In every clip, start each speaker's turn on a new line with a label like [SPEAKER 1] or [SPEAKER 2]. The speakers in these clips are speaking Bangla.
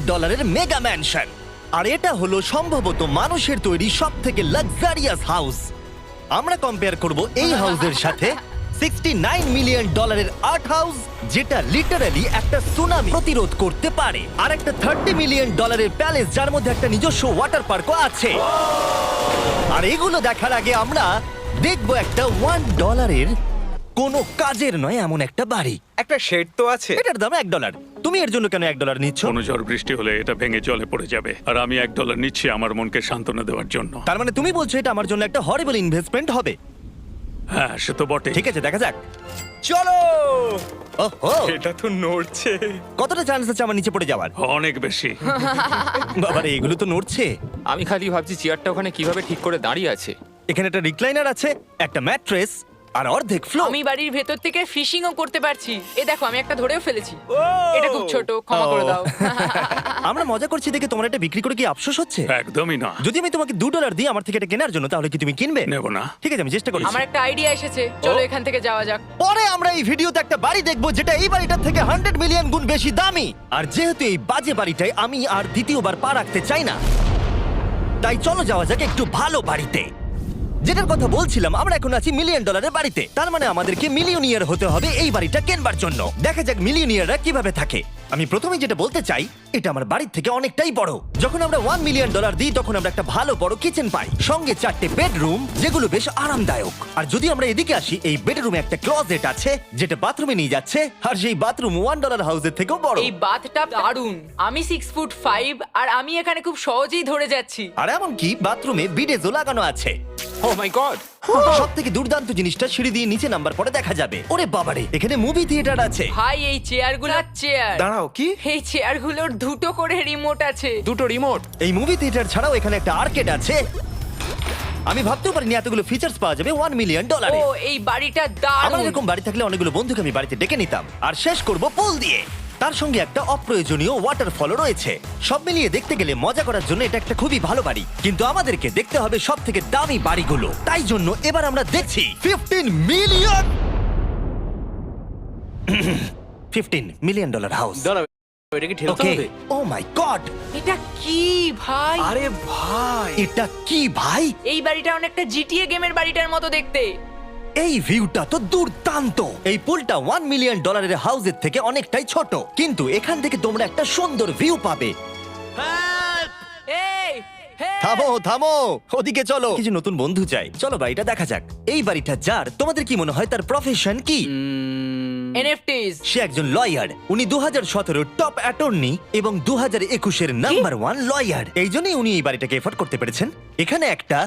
[SPEAKER 1] ডলারের মেগা ম্যানশন। আর এটা হলো সম্ভবত মানুষের তৈরি সব থেকে লাক্সারিয়াস হাউস। আমরা কম্পেয়ার করব এই হাউসের সাথে 69 মিলিয়ন ডলারের আর্ট হাউস, যেটা লিটারালি একটা সুনামি প্রতিরোধ করতে পারে, আর একটা 30 মিলিয়ন ডলারের প্যালেস যার মধ্যে একটা নিজস্ব ওয়াটার পার্কও আছে। আর এগুলো দেখার আগে আমরা দেখবো একটা $1 কোনো কাজের নয় এমন একটা বাড়ি।
[SPEAKER 2] একটা শেড তো আছে।
[SPEAKER 1] এটার দাম $1। তুমি এর জন্য কেন $1 নিচ্ছ?
[SPEAKER 3] কোনো ঝড় বৃষ্টি হলে এটা ভেঙে জলে পড়ে যাবে, আর আমি $1 নিচ্ছি আমার মনকে সান্ত্বনা দেওয়ার জন্য।
[SPEAKER 1] তার মানে তুমি বলছো এটা আমার জন্য একটা হরিবল ইনভেস্টমেন্ট হবে?
[SPEAKER 3] হ্যাঁ, সে তো বটে।
[SPEAKER 1] ঠিক আছে, দেখা যাক।
[SPEAKER 2] চলো।
[SPEAKER 1] ওহো,
[SPEAKER 2] এটা তো নড়ছে।
[SPEAKER 1] কতটা চান্স আছে আমার নিচে পড়ে যাওয়ার?
[SPEAKER 3] অনেক বেশি।
[SPEAKER 1] বাবারে, এগুলো তো নড়ছে।
[SPEAKER 4] আমি খালি ভাবছি চেয়ারটা ওখানে কিভাবে ঠিক করে দাঁড়িয়ে আছে।
[SPEAKER 1] এখানে একটা রিক্লাইনার আছে, একটা ম্যাট্রেস, আর অর্ধেক ফ্লোর।
[SPEAKER 5] আমি বাড়ির ভেতর থেকে ফিশিংও করতে পারছি। এ দেখো, আমি একটা ধরেও ফেলেছি। এটা খুব ছোট, ক্ষমা করে দাও।
[SPEAKER 1] আমরা মজা করছি দেখে তোমার এটা বিক্রি করে কি আফসোস হচ্ছে?
[SPEAKER 3] একদমই না।
[SPEAKER 1] যদি আমি তোমাকে $2 দিই আমার থেকে এটা কেনার জন্য, তাহলে কি তুমি কিনবে?
[SPEAKER 3] নেব না।
[SPEAKER 1] ঠিক আছে, আমি চেষ্টা করছি।
[SPEAKER 5] আমার একটা আইডিয়া এসেছে, চলো এখান থেকে যাওয়া যাক।
[SPEAKER 1] পরে আমরা এই ভিডিওতে একটা বাড়ি দেখবো যেটা এই বাড়িটার থেকে 100 মিলিয়ন গুণ বেশি দামি। আর যেহেতু এই বাজে বাড়িটায় আমি আর দ্বিতীয়বার পা রাখতে চাই না, তাই চলো যাওয়া যাক একটু ভালো বাড়িতে। যেটার কথা বলছিলাম, আমরা এখন আছি $1 মিলিয়ন বাড়িতে। তার মানে আমাদেরকে মিলিয়নিয়ার হতে হবে এই বাড়িটা কেনবার জন্য। দেখা যাক মিলিয়নিয়াররা কিভাবে থাকে। আমি প্রথমে যেটা বলতে চাই, এটা আমার বাড়ির থেকে অনেকটাই বড়। যখন আমরা $1 মিলিয়ন দিই তখন আমরা একটা ভালো বড় কিচেন পাই, সঙ্গে 4টে বেডরুম যেগুলো বেশ আরামদায়ক। আর যদি আমরা এদিকে আসি, এই বেডরুমে একটা ক্লোজেট আছে যেটা বাথরুমে নিয়ে যাচ্ছে, আর সেই বাথরুম $1 হাউসের থেকেও বড়।
[SPEAKER 5] এই বাথটা দারুণ। আমি 6'5" আর আমি এখানে খুব সহজেই ধরে যাচ্ছি।
[SPEAKER 1] আর এমনকি বাথরুমে বিডেজও লাগানো আছে।
[SPEAKER 4] ও মাই গড!
[SPEAKER 1] সব থেকে দুর্দান্ত জিনিসটা সিঁড়ি দিয়ে নিচে নাম্বার পরে দেখা যাবে। ওরে বাবারে, এখানে মুভি থিয়েটার আছে।
[SPEAKER 5] ভাই, এই চেয়ারগুলো চেয়ার।
[SPEAKER 2] দাঁড়াও, কি?
[SPEAKER 5] এই চেয়ারগুলোর দুটো করে রিমোট আছে।
[SPEAKER 4] দুটো রিমোট।
[SPEAKER 1] এই মুভি থিয়েটার ছাড়াও এখানে একটা আর্কেড আছে। আমি ভাবতেও পারিনি এতগুলো ফিচার্স পাওয়া যাবে $1 মিলিয়ন।
[SPEAKER 5] ও, এই বাড়িটা
[SPEAKER 1] আমার
[SPEAKER 5] দারুণ।
[SPEAKER 1] এরকম বাড়ি থাকলে অনেকগুলো বন্ধুকে আমি বাড়িতে ডেকে নিতাম, আর শেষ করব পুল দিয়ে। তার সঙ্গে একটা অপ্রয়োজনীয় ওয়াটারফলও রয়েছে। সব মিলিয়ে দেখতে গেলে মজা করার জন্য এটা একটা খুবই ভালো বাড়ি, কিন্তু আমাদেরকে দেখতে হবে সব থেকে দামি বাড়িগুলো। তাই জন্য এবার আমরা দেখছি $15 মিলিয়ন হাউস।
[SPEAKER 2] দাঁড়াও, এটাকে ঠেলতে
[SPEAKER 1] ওকে,
[SPEAKER 2] হবে।
[SPEAKER 1] ও মাই গড,
[SPEAKER 5] এটা কি ভাই?
[SPEAKER 2] আরে ভাই,
[SPEAKER 1] এটা কি ভাই?
[SPEAKER 5] এই বাড়িটা অনেকটা জিটিএ গেমের বাড়িটার মতো দেখতে।
[SPEAKER 1] এই ভিউটা তো দুর্দান্ত। এই পুলটা $1 মিলিয়ন হাউসের থেকে অনেকটাই ছোট, কিন্তু এখান থেকে তোমরা একটা সুন্দর ভিউ পাবে।
[SPEAKER 5] এই, হে!
[SPEAKER 1] থামো থামো, ওদিকে চলো। কিছু নতুন বন্ধু চাই, চলো বাড়িটা দেখা যাক। এই বাড়িটা যার, তোমাদের কি মনে হয় তার প্রফেশন কি?
[SPEAKER 5] NFTs।
[SPEAKER 1] সে একজন লয়ার। উনি 2017 টপ অ্যাটর্নি এবং 2021 নাম্বার 1 লয়ার। এই জন্যই উনি এই বাড়িটাকে এফোর্ড করতে পেরেছেন। এখানে একটা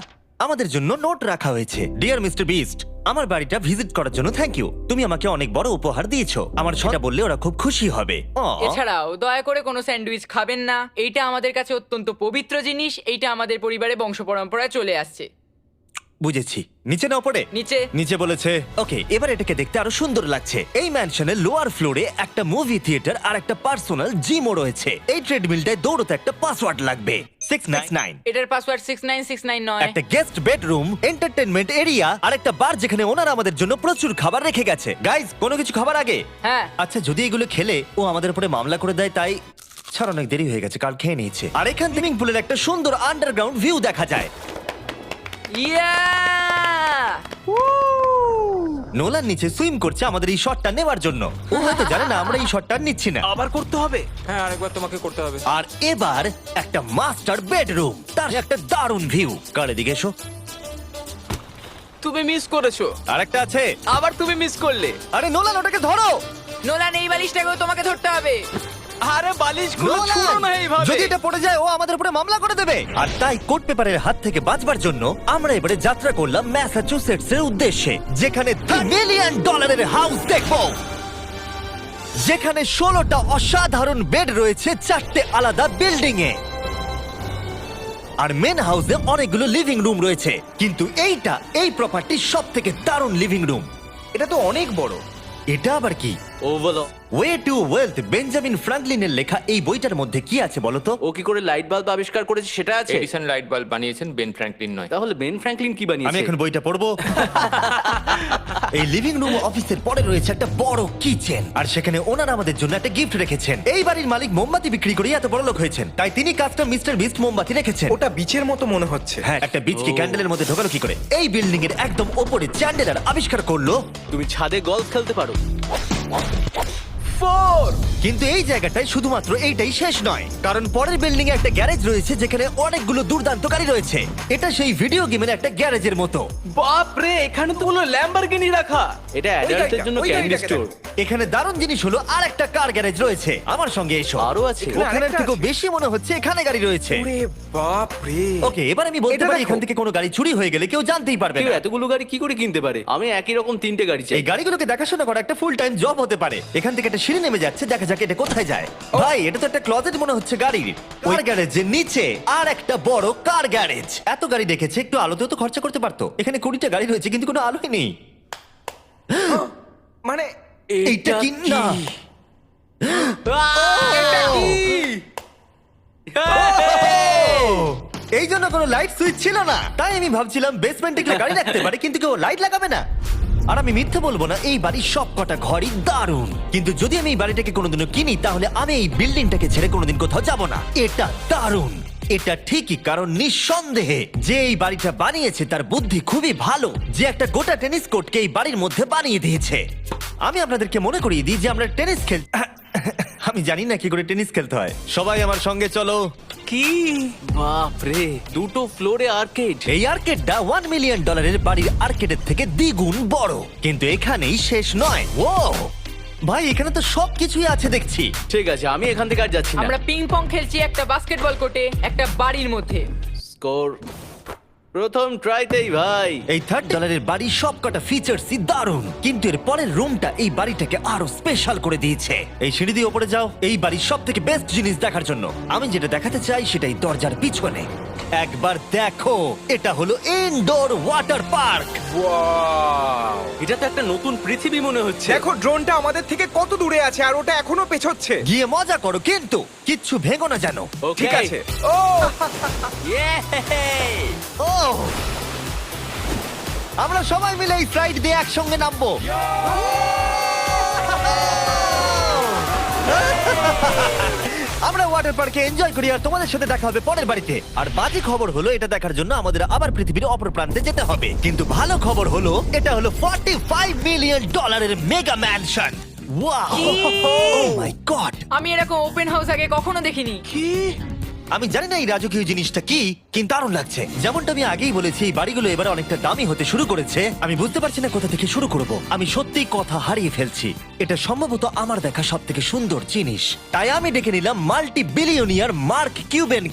[SPEAKER 1] আমাদের জন্য নোট রাখা হয়েছে। ডিয়ার মিস্টার বিস্ট, আমার বাড়িটা ভিজিট করার জন্য থ্যাংক ইউ। তুমি আমাকে অনেক বড় উপহার দিয়েছো। আমার সেটা বললে ওরা খুব খুশি হবে।
[SPEAKER 5] এছাড়াও দয়া করে কোনো স্যান্ডউইচ খাবেন না। এইটা আমাদের কাছে অত্যন্ত পবিত্র জিনিস। এইটা আমাদের পরিবারে বংশ পরম্পরায় চলে আসছে।
[SPEAKER 1] বুঝেছি, নিচে না পড়ে
[SPEAKER 5] নিচে।
[SPEAKER 1] নিচে বলেছে। ওকে, এবার এটাকে দেখতে আরো সুন্দর লাগছে। এই ম্যানশনের লোয়ার ফ্লোরে একটা মুভি থিয়েটার আর একটা পার্সোনাল জিমও রয়েছে। এই ট্রেডমিলটায় দৌড়তে একটা পাসওয়ার্ড লাগবে 699।
[SPEAKER 5] এটার পাসওয়ার্ড 69699 নয়।
[SPEAKER 1] একটা গেস্ট বেডরুম, এন্টারটেইনমেন্ট এরিয়া আর একটা বার যেখানে ওনারা আমাদের জন্য প্রচুর খাবার রেখে গেছে। গাইজ, কোনো কিছু খাবার আগে?
[SPEAKER 5] হ্যাঁ।
[SPEAKER 1] আচ্ছা, যদি এগুলো খেলে ও আমাদের উপরে মামলা করে দেয়, তাই ছাড়, অনেক দেরি হয়ে গেছে, কাল খেয়ে নিয়েছে। আর এখান থেকে সুইমিং পুলের একটা সুন্দর আন্ডারগ্রাউন্ড ভিউ দেখা যায়।
[SPEAKER 5] ইয়া!
[SPEAKER 1] নোলান নিচে সুইম করছে আমাদের এই শটটা নেবার জন্য। ও হয়তো জানে না আমরা এই শটটা নিচ্ছি না।
[SPEAKER 2] আবার করতে হবে।
[SPEAKER 4] হ্যাঁ, আরেকবার তোমাকে করতে হবে।
[SPEAKER 1] আর এবার একটা মাস্টার বেডরুম, তার একটা দারুণ ভিউ। কার এদিকে এসো।
[SPEAKER 2] তুমি মিস করেছো।
[SPEAKER 1] আর একটা আছে।
[SPEAKER 2] আবার তুমি মিস করলে।
[SPEAKER 1] আরে নোলান, ওটাকে ধরো।
[SPEAKER 5] নোলান, এই বালিশটাকেও তোমাকে ধরতে হবে।
[SPEAKER 2] আরে বালিশগুলো
[SPEAKER 1] নোলান,
[SPEAKER 2] ছুঁড়ো না এইভাবে।
[SPEAKER 1] যদি এটা পড়ে যায় ও আমাদের উপরে মামলা করে দেবে। আর তাই কোর্ট পেপারের হাত থেকে বাঁচবার জন্য আমরা এবারে যাত্রা করলাম ম্যাসাচুসেটস এর উদ্দেশ্যে, যেখানে $1 মিলিয়ন হাউস দেখবো, যেখানে 16টা অসাধারণ বেড রয়েছে 4টে আলাদা বিল্ডিং এ। আর মেন হাউসে অনেকগুলো লিভিং রুম রয়েছে, কিন্তু এই প্রপার্টির সব থেকে দারুণ লিভিং রুম।
[SPEAKER 2] এটা তো অনেক বড়।
[SPEAKER 1] এটা আবার কি?
[SPEAKER 2] ও বলো।
[SPEAKER 1] ওয়ে টু ওয়েলথ বেঞ্জামিন ফ্রাঙ্কলিনের লেখা এই বইটার মধ্যে কি আছে বলো তো?
[SPEAKER 2] ও কি করে লাইট বাল্ব আবিষ্কার করেছে সেটা আছে?
[SPEAKER 4] এডিসন লাইট বাল্ব বানিয়েছেন, বেন ফ্র্যাঙ্কলিন নয়।
[SPEAKER 2] তাহলে বেন ফ্র্যাঙ্কলিন কি
[SPEAKER 1] আমি
[SPEAKER 2] বানিয়েছে?
[SPEAKER 1] এখন বইটা পড়বো। এই লিভিং রুম অফিসের পরে রয়েছে একটা বড় কিচেন, আর সেখানে ওনারা আমাদের জন্য একটা গিফট রেখেছেন। এই বাড়ির মালিক মোমবাতি বিক্রি করে এত বড় লোক হয়েছেন, তাই তিনি কাস্টম মিস্টার বিস্ট মোমবাতি রেখেছেন।
[SPEAKER 6] ওটা বিচের মতো মনে হচ্ছে।
[SPEAKER 1] হ্যাঁ, একটা বীজকে ক্যান্ডেলের মধ্যে ঢোকালো কি করে? এই বিল্ডিং এর একদম ওপরে চ্যান্ডেলার আবিষ্কার করলো।
[SPEAKER 2] তুমি ছাদে গলফ খেলতে পারো।
[SPEAKER 1] কিন্তু এই জায়গাটায় শুধুমাত্র এইটাই শেষ নয়, কারণ পরের বিল্ডিং এ একটা গ্যারেজ রয়েছে যেখানে অনেকগুলো দুর্দান্ত গাড়ি রয়েছে। এটা সেই ভিডিও গেমের একটা গ্যারেজের মতো।
[SPEAKER 2] বাপ রে, এখানে তো হলো ল্যাম্বরগিনি রাখা। এটা অ্যাডাল্টদের জন্য
[SPEAKER 6] ওই
[SPEAKER 2] ক্যান্ডি
[SPEAKER 6] গাড়িটাকে
[SPEAKER 2] স্টোর।
[SPEAKER 1] এখানে দারুণ জিনিস হলো আর একটা কার গ্যারেজ রয়েছে। আমার সঙ্গে এসো।
[SPEAKER 2] আরো আছে?
[SPEAKER 1] ওখানের
[SPEAKER 6] আরেকটা
[SPEAKER 1] থেকেও
[SPEAKER 6] আছে।
[SPEAKER 1] বেশি মনে হচ্ছে এখানে গাড়ি রয়েছে।
[SPEAKER 6] ওরে বাপ রে।
[SPEAKER 1] ওকে, এবার আমি বলতে
[SPEAKER 6] এটা
[SPEAKER 1] পারি
[SPEAKER 6] দেখো।
[SPEAKER 1] এখান থেকে কোনো গাড়ি চুরি হয়ে গেলে কেউ জানতেই পারবে
[SPEAKER 2] কেউ
[SPEAKER 1] না।
[SPEAKER 2] এতগুলো গাড়ি কি করে কিনতে পারে? আমি একই রকম 3টে গাড়ি চাই।
[SPEAKER 1] এই গাড়িগুলোকে দেখাশোনা করা একটা ফুল টাইম জব হতে পারে। এখান থেকে একটা সিঁড়ি নেমে যাচ্ছে, দেখা যাক এটা কোথায় যায়। ভাই, এটা তো একটা ক্লজেট মনে হচ্ছে গাড়ির। কার গ্যারেজের নিচে আর একটা বড় কার গ্যারেজ। এত গাড়ি দেখেছে, একটু আলোতেও তো খরচা করতে পারতো। এখানে 20টা গাড়ি রয়েছে কিন্তু কোনো আলোই নেই।
[SPEAKER 6] মানে
[SPEAKER 1] এইটা কি না?
[SPEAKER 6] এটা কি?
[SPEAKER 1] এই জন্য কোনো লাইট সুইচ ছিল না, তাই আমি ভাবছিলাম বেসমেন্টে কেউ গাড়ি রাখতে পারে কিন্তু কেউ লাইট লাগাবে না। আর আমি মিথ্যে বলবো না, এই বাড়ির সব কটা ঘরই দারুণ। কিন্তু যদি আমি এই বাড়িটাকে কোনোদিনও কিনি তাহলে আমি এই বিল্ডিংটাকে ছেড়ে কোনোদিন কোথাও যাব না। এটা দারুণ। এটা ঠিকই, কারণ নিঃসন্দেহে যে এই বাড়িটা বানিয়েছে তার বুদ্ধি খুবই ভালো, যে একটা গোটা টেনিস কোর্টকে এই বাড়ির মধ্যে বানিয়ে দিয়েছে। আমি আপনাদেরকে মনে করিয়ে দিই যে আমরা টেনিস খেল আমি জানি না কি করে টেনিস খেলতে হয়। সবাই আমার সঙ্গে চলো।
[SPEAKER 2] কি বাপ রে, 2টো ফ্লোরে আর্কেড।
[SPEAKER 1] এই আর্কেডটা $1 মিলিয়ন বাড়ির আর্কেডের থেকে দ্বিগুণ বড়। কিন্তু এখানেই শেষ নয়। ও ভাই, এখানে তো সবকিছুই আছে দেখছি।
[SPEAKER 2] ঠিক আছে, আমি এখান থেকে আর যাচ্ছি না।
[SPEAKER 5] আমরা পিং পং খেলছি একটা বাস্কেটবল কোর্টে, একটা বাড়ির মধ্যে।
[SPEAKER 2] স্কোর প্রথম ট্রাইতেই ভাই।
[SPEAKER 1] এই $3 বাড়ির সবকটা ফিচার্সই দারুণ, কিন্তু এর পরের রুমটা এই বাড়িটাকে আরো স্পেশাল করে দিয়েছে। এই সিঁড়ি দিয়ে উপরে যাও এই বাড়ির সব থেকে বেস্ট জিনিস দেখার জন্য। আমি যেটা দেখাতে চাই সেটাই দরজার পিছনে। একবার দেখো, এটা হলো ইনডোর ওয়াটার পার্ক।
[SPEAKER 6] ওয়াও।
[SPEAKER 2] এটা তো একটা নতুন পৃথিবী মনে হচ্ছে।
[SPEAKER 6] দেখো ড্রোনটা আমাদের থেকে কত দূরে আছে আর ওটা এখনো পেছচ্ছে।
[SPEAKER 1] গিয়ে মজা করো, কিন্তু কিচ্ছু ভেঙো না জানো।
[SPEAKER 2] Okay.
[SPEAKER 6] ঠিক আছে। ও
[SPEAKER 2] Yay!
[SPEAKER 1] ও, আমরা সবাই মিলে এই ফ্লাইট দিয়ে একসঙ্গে নামবো। আমরা ওয়াটার পার্কে এনজয় করি আর তোমাদের সাথে দেখা হবে পরের বাড়িতে। আর বাজে খবর হলো, এটা দেখার জন্য আমাদের আবার পৃথিবীর অপর প্রান্তে যেতে হবে। কিন্তু ভালো খবর হলো, এটা হলো $45 মিলিয়ন মেগা ম্যানশন। ওয়াও, ও মাই গড!
[SPEAKER 5] আমি এরকম ওপেন হাউস আগে কখনো দেখিনি।
[SPEAKER 1] আমি জানি না এই রাজকীয় জিনিসটা কি, কিন্তু দারুণ লাগছে। যেমনটা আমি আগেই বলেছি, এই বাড়িগুলো এবার অনেকটা দামি হতে শুরু করেছে। আমি বুঝতে পারছি না কোথা থেকে শুরু করব। আমি সত্যিই কথা হারিয়ে ফেলছি। এটা সম্ভবত আমার দেখা সব থেকে সুন্দর জিনিস। তাই আমি ডেকে নিলাম মাল্টি বিলিয়নিয়ার মার্ক কিউবেনকে।